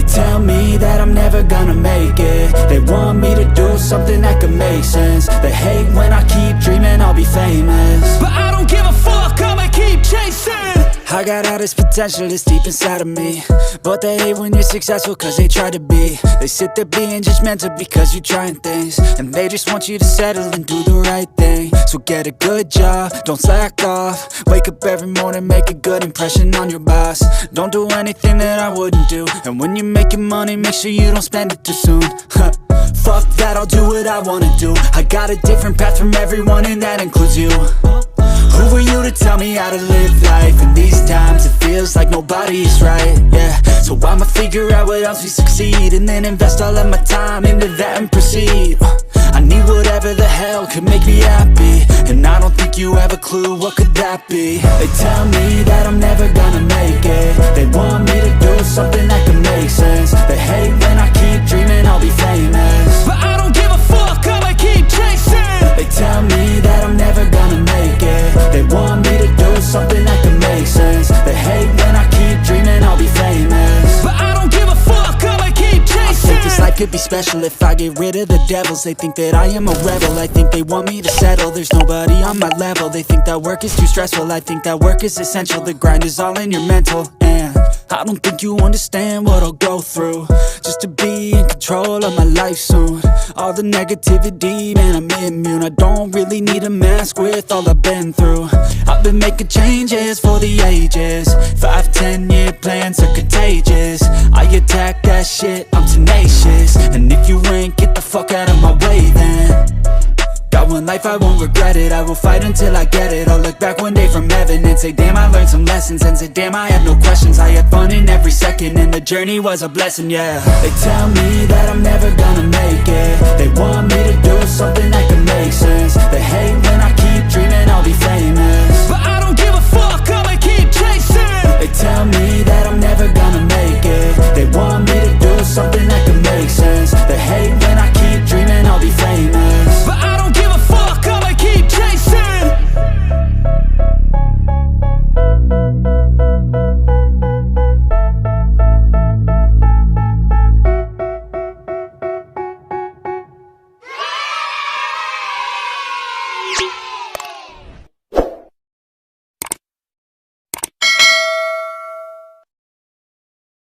tell me that I'm never gonna make it. They want me to do something that could make sense. They hate when I keep dreaming I'll be famous, but I don't give a fuck, I'ma keep chasing. I got all this potential that's deep inside of me, but they hate when you're successful cause they try to be. They sit there being judgmental because you're trying things, and they just want you to settle and do the right thing. So get a good job, don't slack off. Wake up every morning, make a good impression on your boss. Don't do anything that I wouldn't do, and when you're making money, make sure you don't spend it too soon. Fuck that, I'll do what I wanna do. I got a different path from everyone, and that includes you. Who are you to tell me how to live life? In these times it feels like nobody is right, yeah. So I'ma figure out what else we succeed, and then invest all of my time into that and proceed. I need whatever the hell could make me happy, and I don't think you have a clue what could that be. They tell me that I'm never gonna make it. They want me to do something that could make sense. They hate when I keep dreaming I'll be famous, but I don't give a fuck, I'ma keep chasing. They tell me that I'm never gonna make it. They want me to do something that can make sense. They hate when I keep dreaming I'll be famous, but I don't give a fuck, I'ma keep chasing. I think this life could be special if I get rid of the devils. They think that I am a rebel, I think they want me to settle. There's nobody on my level, they think that work is too stressful. I think that work is essential, the grind is all in your mental. And I don't think you understand what I'll go through just to be in control of my life soon. All the negativity, man, I'm immune. I don't really need a mask with all I've been through. I've been making changes for the ages. 5-10 year plans are contagious. I attack that shit, I'm tenacious. And if you ain't, get the fuck out of my way then. Got one life, I won't regret it. I will fight until I get it. I'll look back one day from heaven and say damn, I learned some lessons. And say damn, I have no questions. I had fun in every second, and the journey was a blessing, yeah. They tell me that I'm